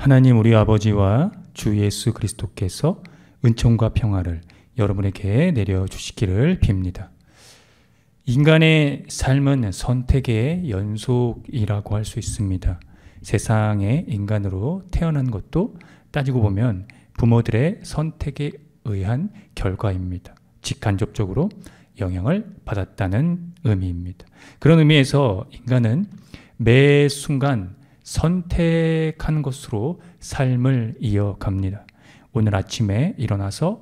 하나님 우리 아버지와 주 예수 그리스도께서 은총과 평화를 여러분에게 내려주시기를 빕니다. 인간의 삶은 선택의 연속이라고 할 수 있습니다. 세상에 인간으로 태어난 것도 따지고 보면 부모들의 선택에 의한 결과입니다. 직간접적으로 영향을 받았다는 의미입니다. 그런 의미에서 인간은 매 순간 선택한 것으로 삶을 이어갑니다. 오늘 아침에 일어나서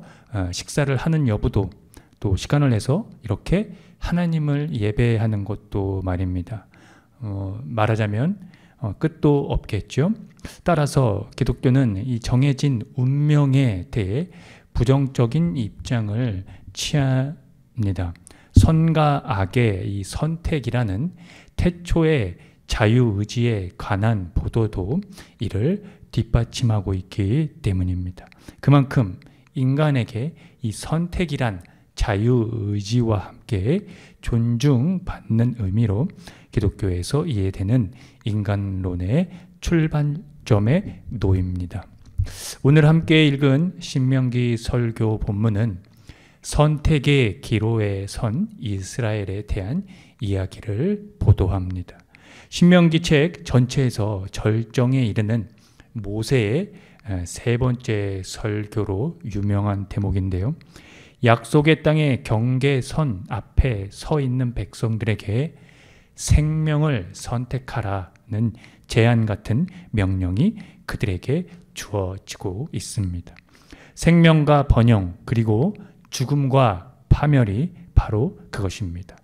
식사를 하는 여부도 또 시간을 내서 이렇게 하나님을 예배하는 것도 말입니다. 말하자면 끝도 없겠죠. 따라서 기독교는 이 정해진 운명에 대해 부정적인 입장을 취합니다. 선과 악의 이 선택이라는 태초의 자유의지에 관한 보도도 이를 뒷받침하고 있기 때문입니다. 그만큼 인간에게 이 선택이란 자유의지와 함께 존중받는 의미로 기독교에서 이해되는 인간론의 출발점에 놓입니다. 오늘 함께 읽은 신명기 설교 본문은 선택의 기로에 선 이스라엘에 대한 이야기를 보도합니다. 신명기 책 전체에서 절정에 이르는 모세의 세 번째 설교로 유명한 대목인데요. 약속의 땅의 경계선 앞에 서 있는 백성들에게 생명을 선택하라는 제안 같은 명령이 그들에게 주어지고 있습니다. 생명과 번영 그리고 죽음과 파멸이 바로 그것입니다.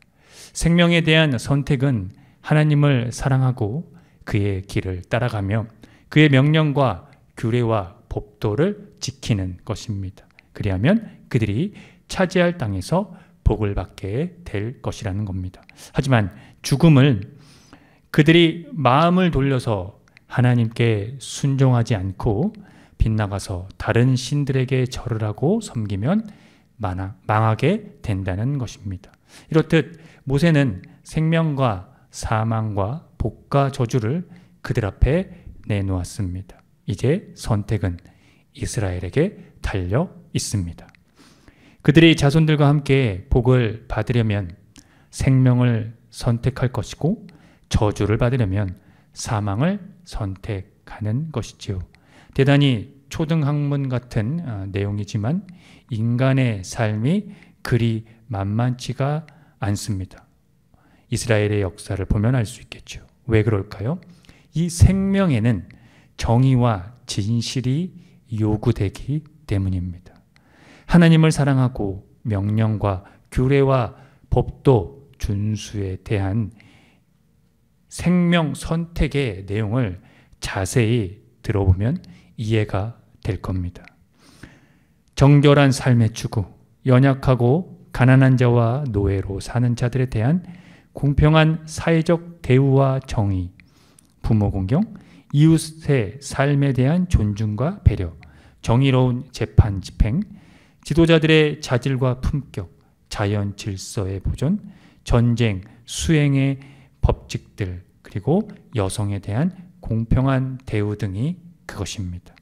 생명에 대한 선택은 하나님을 사랑하고 그의 길을 따라가며 그의 명령과 규례와 법도를 지키는 것입니다. 그리하면 그들이 차지할 땅에서 복을 받게 될 것이라는 겁니다. 하지만 죽음을 그들이 마음을 돌려서 하나님께 순종하지 않고 빗나가서 다른 신들에게 절을 하고 섬기면 망하게 된다는 것입니다. 이렇듯 모세는 생명과 사망과 복과 저주를 그들 앞에 내놓았습니다. 이제 선택은 이스라엘에게 달려 있습니다. 그들이 자손들과 함께 복을 받으려면 생명을 선택할 것이고 저주를 받으려면 사망을 선택하는 것이지요. 대단히 초등학문 같은 내용이지만 인간의 삶이 그리 만만치가 않습니다. 이스라엘의 역사를 보면 알 수 있겠죠. 왜 그럴까요? 이 생명에는 정의와 진실이 요구되기 때문입니다. 하나님을 사랑하고 명령과 규례와 법도 준수에 대한 생명 선택의 내용을 자세히 들어보면 이해가 될 겁니다. 정결한 삶의 추구, 연약하고 가난한 자와 노예로 사는 자들에 대한 공평한 사회적 대우와 정의, 부모 공경, 이웃의 삶에 대한 존중과 배려, 정의로운 재판 집행, 지도자들의 자질과 품격, 자연 질서의 보존, 전쟁 수행의 법칙들, 그리고 여성에 대한 공평한 대우 등이 그것입니다.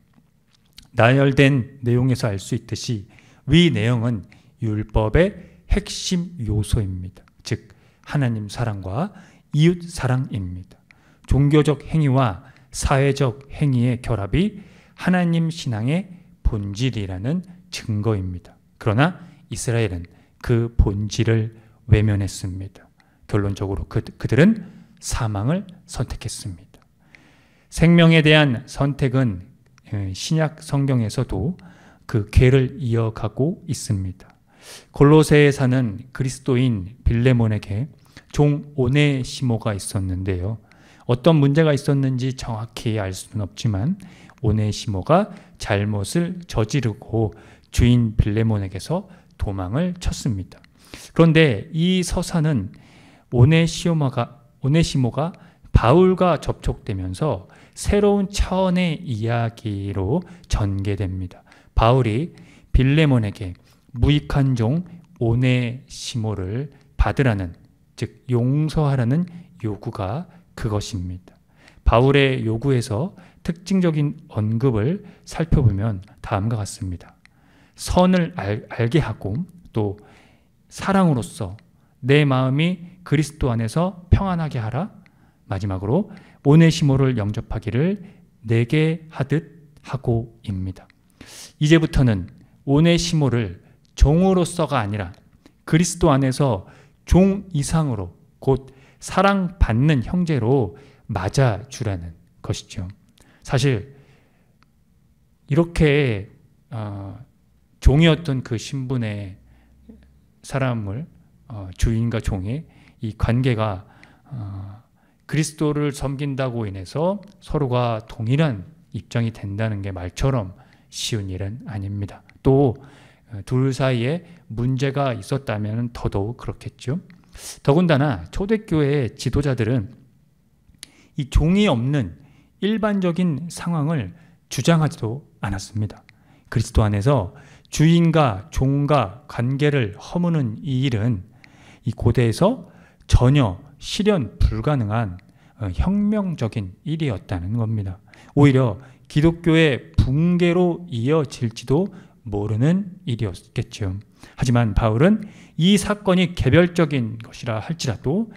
나열된 내용에서 알 수 있듯이 위 내용은 율법의 핵심 요소입니다. 즉 하나님 사랑과 이웃 사랑입니다. 종교적 행위와 사회적 행위의 결합이 하나님 신앙의 본질이라는 증거입니다. 그러나 이스라엘은 그 본질을 외면했습니다. 결론적으로 그들은 사망을 선택했습니다. 생명에 대한 선택은 신약 성경에서도 그 궤를 이어가고 있습니다. 골로새에 사는 그리스도인 빌레몬에게 종 오네시모가 있었는데요. 어떤 문제가 있었는지 정확히 알 수는 없지만 오네시모가 잘못을 저지르고 주인 빌레몬에게서 도망을 쳤습니다. 그런데 이 서사는 오네시모가 바울과 접촉되면서 새로운 차원의 이야기로 전개됩니다. 바울이 빌레몬에게 무익한 종 오네시모를 받으라는, 즉 용서하라는 요구가 그것입니다. 바울의 요구에서 특징적인 언급을 살펴보면 다음과 같습니다. 선을 알게 하고 또 사랑으로서 내 마음이 그리스도 안에서 평안하게 하라. 마지막으로 오네시모를 영접하기를 내게 하듯 하고입니다. 이제부터는 오네시모를 종으로서가 아니라 그리스도 안에서 종 이상으로 곧 사랑받는 형제로 맞아주라는 것이죠. 사실 이렇게 종이었던 그 신분의 사람을 주인과 종의 이 관계가 그리스도를 섬긴다고 인해서 서로가 동일한 입장이 된다는 게 말처럼 쉬운 일은 아닙니다. 또 둘 사이에 문제가 있었다면 더더욱 그렇겠죠. 더군다나 초대교회 지도자들은 이 종이 없는 일반적인 상황을 주장하지도 않았습니다. 그리스도 안에서 주인과 종과 관계를 허무는 이 일은 이 고대에서 전혀 실현 불가능한 혁명적인 일이었다는 겁니다. 오히려 기독교의 붕괴로 이어질지도 모르는 일이었겠죠. 하지만 바울은 이 사건이 개별적인 것이라 할지라도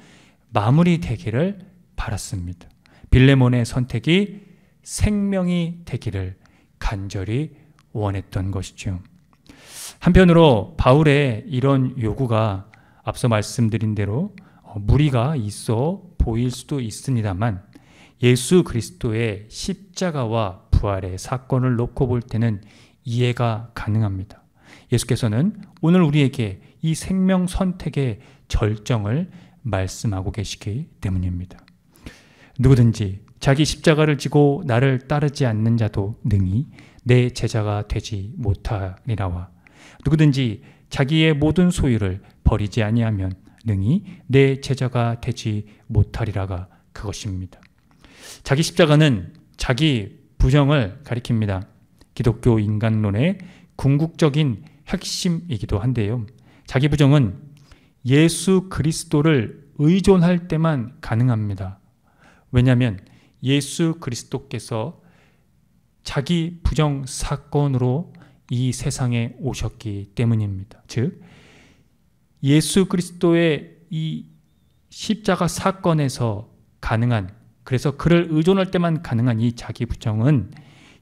마무리되기를 바랐습니다. 빌레몬의 선택이 생명이 되기를 간절히 원했던 것이죠. 한편으로 바울의 이런 요구가 앞서 말씀드린 대로 무리가 있어 보일 수도 있습니다만 예수 그리스도의 십자가와 부활의 사건을 놓고 볼 때는 이해가 가능합니다. 예수께서는 오늘 우리에게 이 생명 선택의 절정을 말씀하고 계시기 때문입니다. 누구든지 자기 십자가를 지고 나를 따르지 않는 자도 능히 내 제자가 되지 못하리라와 누구든지 자기의 모든 소유를 버리지 아니하면 능히 내 제자가 되지 못하리라가 그것입니다. 자기 십자가는 자기 부정을 가리킵니다. 기독교 인간론의 궁극적인 핵심이기도 한데요. 자기 부정은 예수 그리스도를 의존할 때만 가능합니다. 왜냐하면 예수 그리스도께서 자기 부정 사건으로 이 세상에 오셨기 때문입니다. 즉 예수 그리스도의 이 십자가 사건에서 가능한, 그래서 그를 의존할 때만 가능한 이 자기 부정은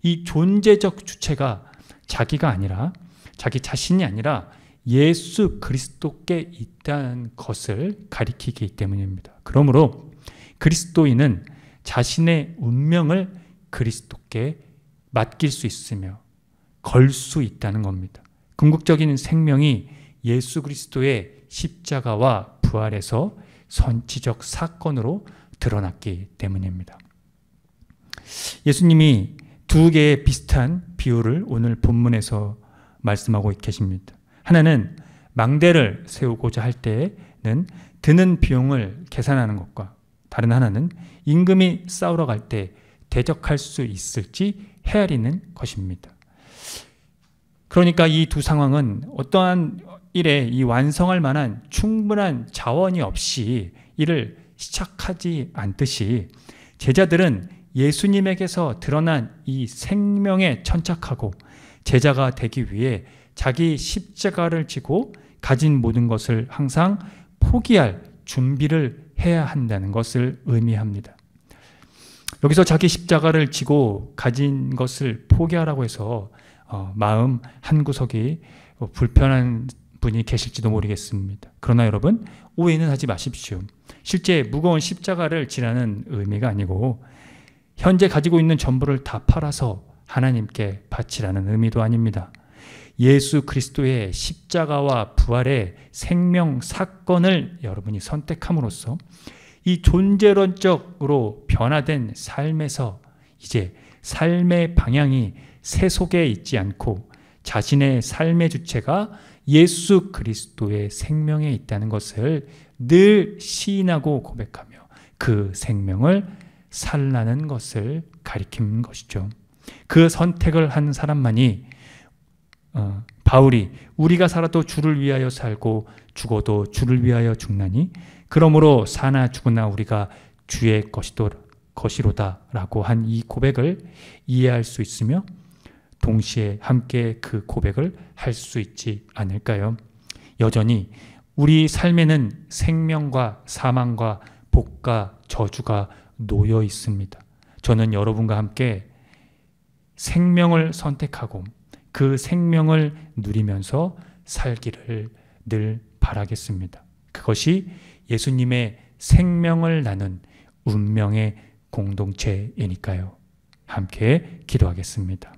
이 존재적 주체가 자기가 아니라 자기 자신이 아니라 예수 그리스도께 있다는 것을 가리키기 때문입니다. 그러므로 그리스도인은 자신의 운명을 그리스도께 맡길 수 있으며 걸 수 있다는 겁니다. 궁극적인 생명이 예수 그리스도의 십자가와 부활에서 선지적 사건으로 드러났기 때문입니다. 예수님이 두 개의 비슷한 비유를 오늘 본문에서 말씀하고 계십니다. 하나는 망대를 세우고자 할 때는 드는 비용을 계산하는 것과 다른 하나는 임금이 싸우러 갈 때 대적할 수 있을지 헤아리는 것입니다. 그러니까 이 두 상황은 어떠한 일에 이 완성할 만한 충분한 자원이 없이 이를 시작하지 않듯이 제자들은 예수님에게서 드러난 이 생명에 천착하고 제자가 되기 위해 자기 십자가를 지고 가진 모든 것을 항상 포기할 준비를 해야 한다는 것을 의미합니다. 여기서 자기 십자가를 지고 가진 것을 포기하라고 해서 마음 한구석이 불편한 분이 계실지도 모르겠습니다. 그러나 여러분, 오해는 하지 마십시오. 실제 무거운 십자가를 지라는 의미가 아니고 현재 가지고 있는 전부를 다 팔아서 하나님께 바치라는 의미도 아닙니다. 예수 그리스도의 십자가와 부활의 생명 사건을 여러분이 선택함으로써 이 존재론적으로 변화된 삶에서 이제 삶의 방향이 세속에 있지 않고 자신의 삶의 주체가 예수 그리스도의 생명에 있다는 것을 늘 시인하고 고백하며 그 생명을 살라는 것을 가리킨 것이죠. 그 선택을 한 사람만이 바울이 우리가 살아도 주를 위하여 살고 죽어도 주를 위하여 죽나니 그러므로 사나 죽으나 우리가 주의 것이도다 것이로다라고 한 이 고백을 이해할 수 있으며 동시에 함께 그 고백을 할 수 있지 않을까요? 여전히 우리 삶에는 생명과 사망과 복과 저주가 놓여 있습니다. 저는 여러분과 함께 생명을 선택하고 그 생명을 누리면서 살기를 늘 바라겠습니다. 그것이 예수님의 생명을 나눈 운명의 공동체이니까요. 함께 기도하겠습니다.